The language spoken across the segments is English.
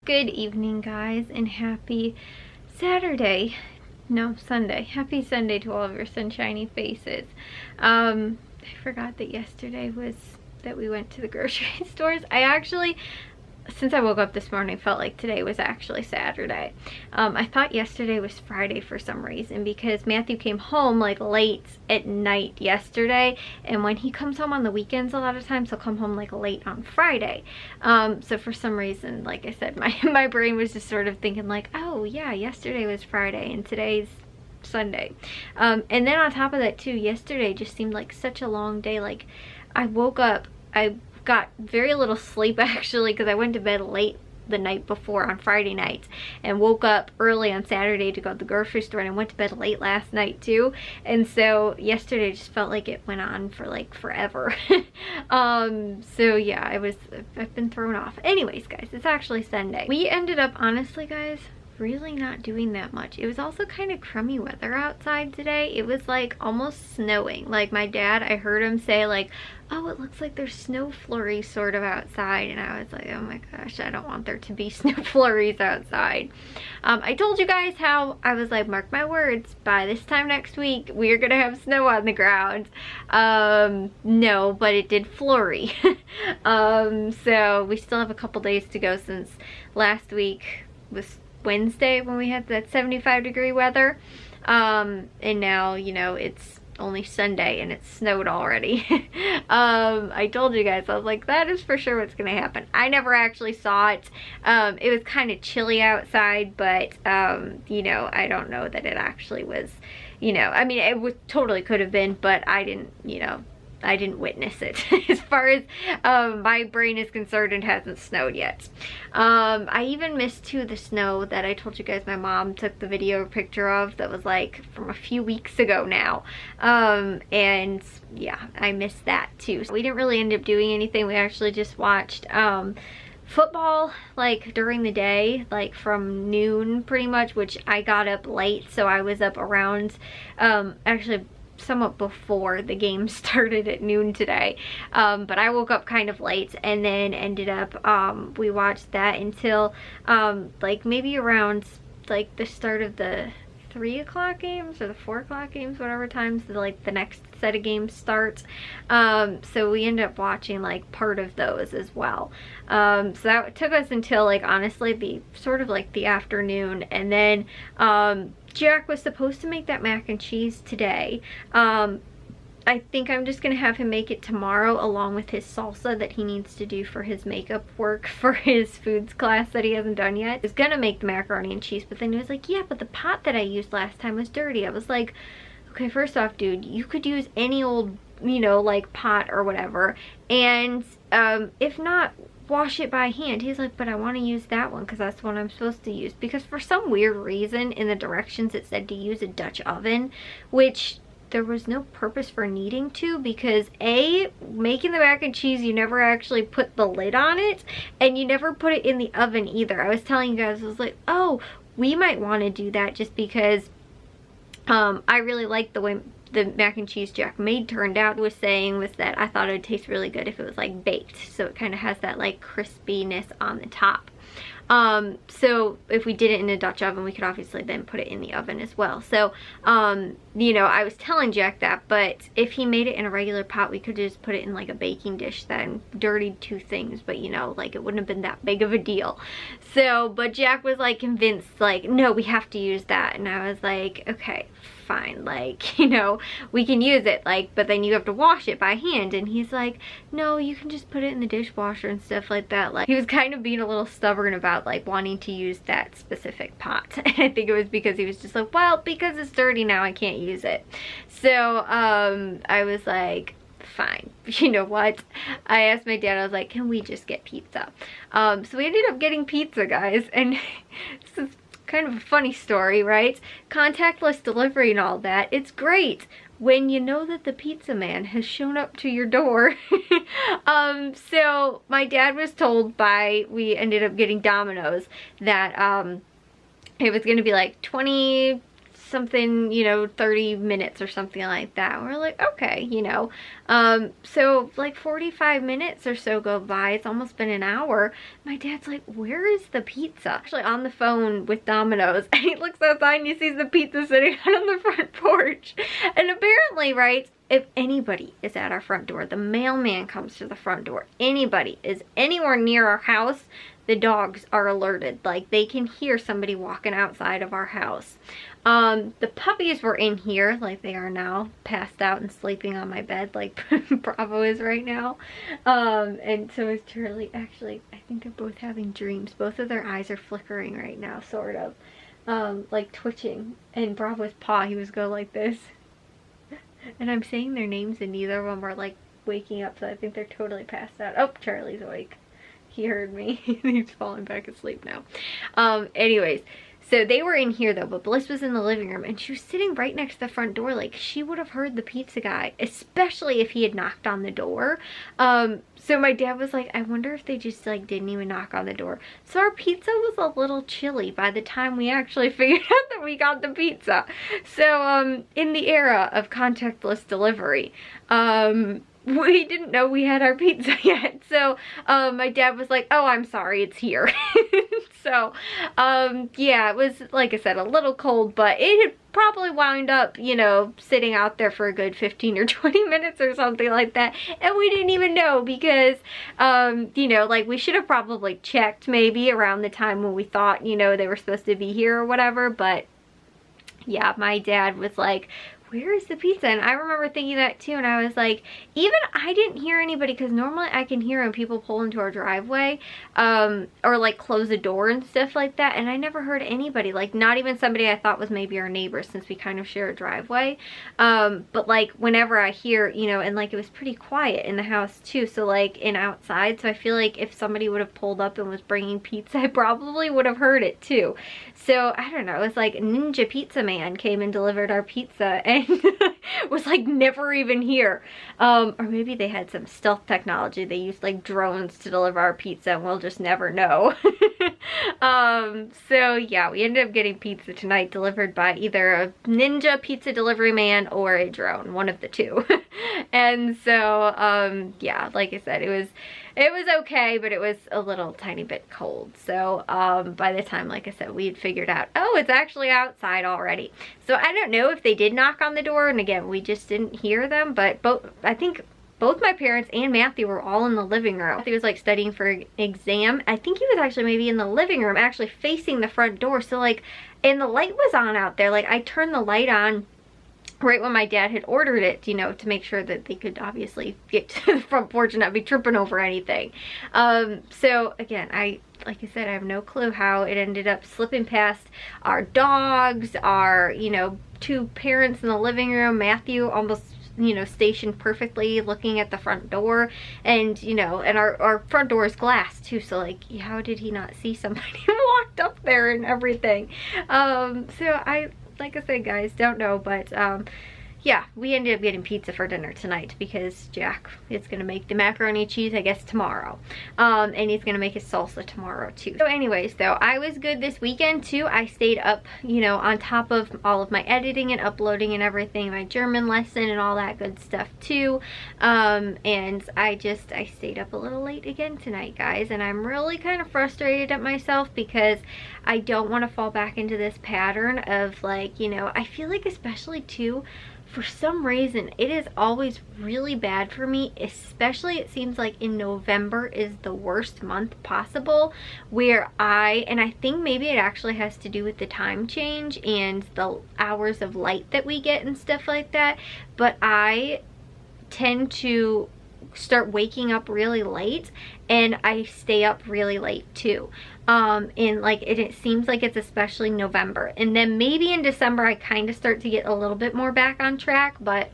Good evening, guys, and happy Saturday. No, Sunday. Happy Sunday to all of your sunshiny faces. I forgot that yesterday was that we went to the grocery stores. Since I woke up this morning, felt like today was actually Saturday. I thought yesterday was Friday for some reason because Matthew came home like late at night yesterday, and when he comes home on the weekends a lot of times he'll come home like late on Friday. So for some reason, like I said, my brain was just sort of thinking like, oh yeah, yesterday was Friday and today's Sunday. And then on top of that too, yesterday just seemed like such a long day. Like I woke up, I got very little sleep actually because I went to bed late the night before on Friday nights and woke up early on Saturday to go to the grocery store, and I went to bed late last night too, and so yesterday just felt like it went on for like forever. So yeah, I've been thrown off. Anyways, guys, it's actually Sunday. We ended up, honestly guys, really not doing that much. It was also kind of crummy weather outside today. It was like almost snowing. Like my dad, I heard him say like, oh, it looks like there's snow flurries sort of outside, and I was like, oh my gosh, I don't want there to be snow flurries outside. I told you guys how I was like, mark my words, by this time next week we are gonna have snow on the ground. No, but it did flurry. So we still have a couple days to go since last week was Wednesday when we had that 75-degree weather, and now, you know, it's only Sunday and it snowed already. I told you guys, I was like, that is for sure what's gonna happen. I never actually saw it. It was kind of chilly outside, but you know, I don't know that it actually was, you know, I mean, totally could have been, but I didn't, you know, I didn't witness it. As far as my brain is concerned, it hasn't snowed yet. I even missed too the snow that I told you guys my mom took the video or picture of that was like from a few weeks ago now. And yeah, I missed that too. So we didn't really end up doing anything. We actually just watched football like during the day, like from noon pretty much, which I got up late, so I was up around actually somewhat before the game started at noon today, but I woke up kind of late and then ended up we watched that until like maybe around like the start of the 3 o'clock games or the 4 o'clock games, whatever times like the next set of games starts. So we ended up watching like part of those as well. So that took us until like honestly the sort of like the afternoon, and then Jack was supposed to make that mac and cheese today. I think I'm just gonna have him make it tomorrow along with his salsa that he needs to do for his makeup work for his foods class that he hasn't done yet. He's gonna make the macaroni and cheese, but then he was like, yeah, but the pot that I used last time was dirty. I was like, okay, first off, dude, you could use any old, you know, like pot or whatever, and if not, wash it by hand. He's like, but I want to use that one because that's what I'm supposed to use, because for some weird reason in the directions it said to use a Dutch oven, which there was no purpose for needing to, because making the mac and cheese, you never actually put the lid on it, and you never put it in the oven either. I was telling you guys, I was like, oh, we might want to do that just because I really like the way the mac and cheese Jack made turned out. Was saying was that I thought it would taste really good if it was like baked, so it kind of has that like crispiness on the top. So if we did it in a Dutch oven, we could obviously then put it in the oven as well. So you know, I was telling Jack that, but if he made it in a regular pot, we could just put it in like a baking dish then, dirtied 2 things, but you know, like it wouldn't have been that big of a deal. So, but Jack was like convinced, like, no, we have to use that, and I was like, okay, fine, like, you know, we can use it, like, but then you have to wash it by hand. And he's like, no, you can just put it in the dishwasher and stuff like that. Like, he was kind of being a little stubborn about like wanting to use that specific pot. And I think it was because he was just like, well, because it's dirty now, I can't use it. So I was like, fine, you know what, I asked my dad, I was like, can we just get pizza? So we ended up getting pizza, guys, and this is kind of a funny story, right? Contactless delivery and all that, it's great when you know that the pizza man has shown up to your door. So my dad was told we ended up getting Domino's, that it was gonna be like 20 something, you know, 30 minutes or something like that. And we're like, okay, you know. So like 45 minutes or so go by. It's almost been an hour. My dad's like, where is the pizza? Actually on the phone with Domino's, and he looks outside and he sees the pizza sitting out on the front porch. And apparently, right, if anybody is at our front door, the mailman comes to the front door, anybody is anywhere near our house, the dogs are alerted. Like, they can hear somebody walking outside of our house. The puppies were in here, like they are now, passed out and sleeping on my bed like Bravo is right now. And so is Charlie. Actually, I think they're both having dreams. Both of their eyes are flickering right now, sort of. Like twitching. And Bravo's paw, he was going like this. And I'm saying their names and neither of them are like waking up, so I think they're totally passed out. Oh, Charlie's awake. He heard me. He's falling back asleep now. Anyways, so they were in here though, but Bliss was in the living room and she was sitting right next to the front door. Like, she would have heard the pizza guy, especially if he had knocked on the door. So my dad was like, I wonder if they just like didn't even knock on the door. So our pizza was a little chilly by the time we actually figured out that we got the pizza. So in the era of contactless delivery, we didn't know we had our pizza yet. So my dad was like, oh, I'm sorry, it's here. So yeah, it was, like I said, a little cold, but it had probably wound up, you know, sitting out there for a good 15 or 20 minutes or something like that, and we didn't even know because you know, like, we should have probably checked maybe around the time when we thought, you know, they were supposed to be here or whatever. But yeah, my dad was like, where is the pizza? And I remember thinking that too, and I was like, even I didn't hear anybody, because normally I can hear when people pull into our driveway or like close a door and stuff like that, and I never heard anybody, like not even somebody I thought was maybe our neighbor, since we kind of share a driveway. But like whenever I hear, you know, and like it was pretty quiet in the house too, so like and outside, so I feel like if somebody would have pulled up and was bringing pizza, I probably would have heard it too. So I don't know, it was like Ninja Pizza Man came and delivered our pizza and was like never even here. Or maybe they had some stealth technology. They used like drones to deliver our pizza and we'll just never know. So yeah, we ended up getting pizza tonight delivered by either a Ninja Pizza delivery man or a drone, one of the two. And so yeah, like I said, it was okay, but it was a little tiny bit cold. So by the time, like I said, we had figured out, oh, it's actually outside already. So I don't know if they did knock on the door, and again, we just didn't hear them, but I think both my parents and Matthew were all in the living room. Matthew was like studying for an exam. I think he was actually maybe in the living room, actually facing the front door. So like, and the light was on out there. Like, I turned the light on right when my dad had ordered it, you know, to make sure that they could obviously get to the front porch and not be tripping over anything. So again, like I said, I have no clue how it ended up slipping past our dogs, our, you know, two parents in the living room, Matthew almost, you know, stationed perfectly looking at the front door, and you know, and our front door is glass too, so like, how did he not see somebody walked up there and everything? So like I said, guys, don't know, but yeah, we ended up getting pizza for dinner tonight because Jack is gonna make the macaroni and cheese, I guess, tomorrow. And he's gonna make his salsa tomorrow too. So anyways, though, I was good this weekend too. I stayed up, you know, on top of all of my editing and uploading and everything, my German lesson and all that good stuff too. And I stayed up a little late again tonight, guys, and I'm really kind of frustrated at myself because I don't want to fall back into this pattern of, like, you know, I feel like, especially too, for some reason, it is always really bad for me, especially it seems like in November is the worst month possible, where and I think maybe it actually has to do with the time change and the hours of light that we get and stuff like that, but I tend to start waking up really late and I stay up really late too. And like it seems like it's especially November, and then maybe in December I kind of start to get a little bit more back on track. But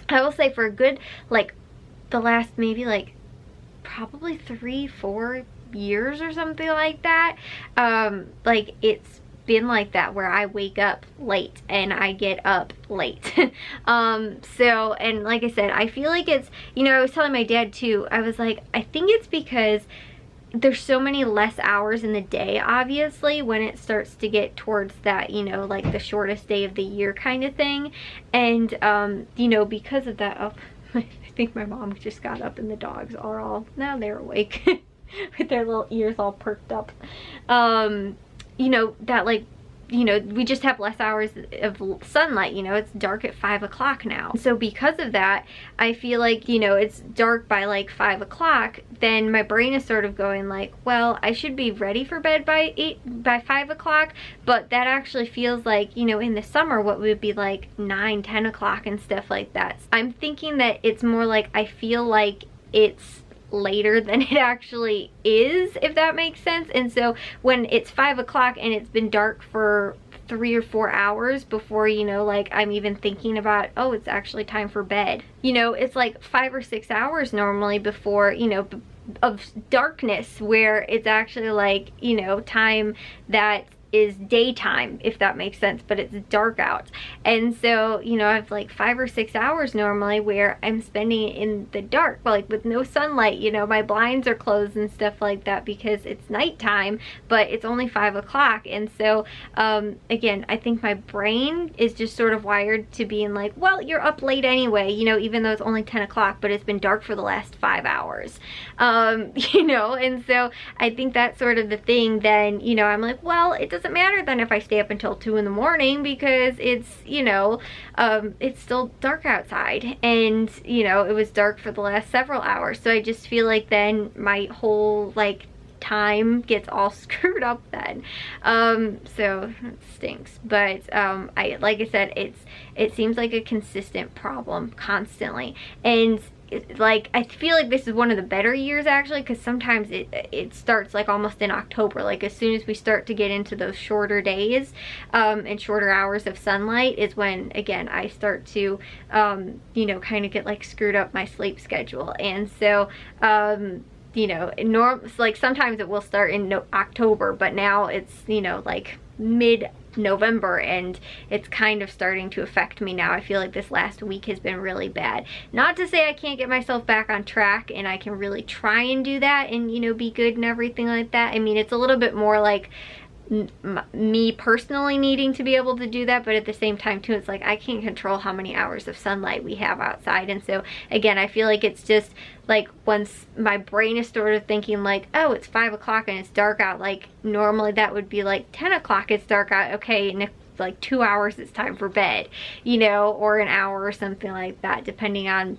I will say for a good, like, the last maybe like probably 3-4 years or something like that, like it's been like that, where I wake up late and I get up late. So, and like I said, I feel like it's, you know, I was telling my dad too, I was like, I think it's because there's so many less hours in the day, obviously, when it starts to get towards that, you know, like the shortest day of the year kind of thing. And, you know, because of that, oh, I think my mom just got up and the dogs are all, now they're awake with their little ears all perked up. You know, that like, you know, we just have less hours of sunlight. You know, it's dark at 5 o'clock now. So because of that, I feel like, you know, it's dark by like 5 o'clock, then my brain is sort of going like, well, I should be ready for bed by 5 o'clock, but that actually feels like, you know, in the summer, what would be like 9, 10 o'clock and stuff like that. I'm thinking that it's more like, I feel like it's later than it actually is, if that makes sense. And so when it's 5 o'clock and it's been dark for 3 or 4 hours before, you know, like I'm even thinking about, oh, it's actually time for bed, you know, it's like 5 or 6 hours normally before, you know, of darkness, where it's actually like, you know, time that is daytime, if that makes sense, but it's dark out. And so, you know, I have like 5 or 6 hours normally where I'm spending it in the dark, like with no sunlight. You know, my blinds are closed and stuff like that because it's nighttime, but it's only 5 o'clock. And so, again, I think my brain is just sort of wired to being like, well, you're up late anyway, you know, even though it's only 10 o'clock, but it's been dark for the last 5 hours, you know. And so I think that's sort of the thing. Then, you know, I'm like, well, it doesn't matter then if I stay up until 2 in the morning because it's, you know, it's still dark outside, and, you know, it was dark for the last several hours. So I just feel like then my whole like time gets all screwed up then. So it stinks. But like I said, it seems like a consistent problem constantly. And like, I feel like this is one of the better years actually, because sometimes it starts like almost in October. Like as soon as we start to get into those shorter days and shorter hours of sunlight is when, again, I start to you know, kind of get like screwed up my sleep schedule. And so you know, like sometimes it will start in October, but now it's, you know, like mid-November, and it's kind of starting to affect me now. I feel like this last week has been really bad. Not to say I can't get myself back on track, and I can really try and do that and, you know, be good and everything like that. I mean, it's a little bit more like me personally needing to be able to do that, but at the same time too, it's like I can't control how many hours of sunlight we have outside. And so again, I feel like it's just like once my brain is sort of thinking like, oh, it's 5 o'clock and it's dark out, like normally that would be like 10 o'clock, it's dark out, okay, and if like 2 hours it's time for bed, you know, or an hour or something like that, depending on,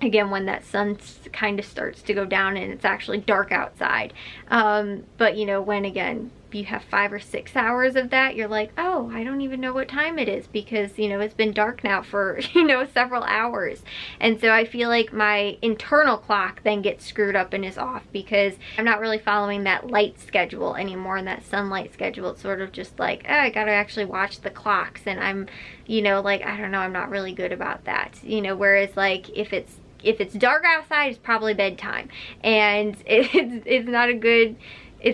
again, when that sun kind of starts to go down and it's actually dark outside. But you know, when again you have 5 or 6 hours of that, you're like, oh, I don't even know what time it is because, you know, it's been dark now for, you know, several hours. And so I feel like my internal clock then gets screwed up and is off because I'm not really following that light schedule anymore and that sunlight schedule. It's sort of just like, oh, I gotta actually watch the clocks, and I'm, you know, like, I don't know, I'm not really good about that, you know. Whereas like if it's dark outside, it's probably bedtime, and it's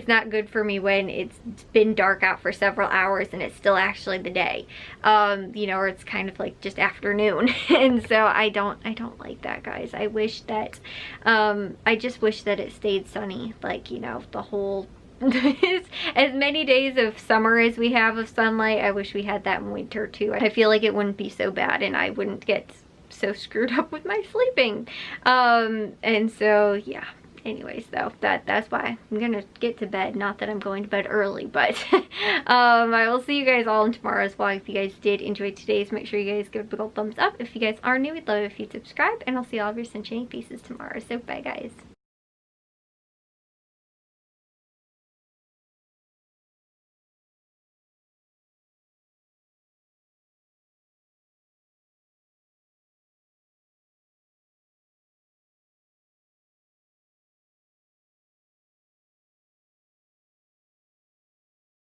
not good for me when it's been dark out for several hours and it's still actually the day, you know, or it's kind of like just afternoon. And so I don't like that, guys. I wish that I just wish that it stayed sunny, like, you know, the whole as many days of summer as we have of sunlight. I wish we had that in winter too. I feel like it wouldn't be so bad and I wouldn't get so screwed up with my sleeping. And so yeah, anyways, though, that's why I'm gonna get to bed. Not that I'm going to bed early, but I will see you guys all in tomorrow's vlog. If you guys did enjoy today's, make sure you guys give it a big old thumbs up. If you guys are new, we'd love it if you'd subscribe, and I'll see all of your sunshiny faces tomorrow. So bye, guys.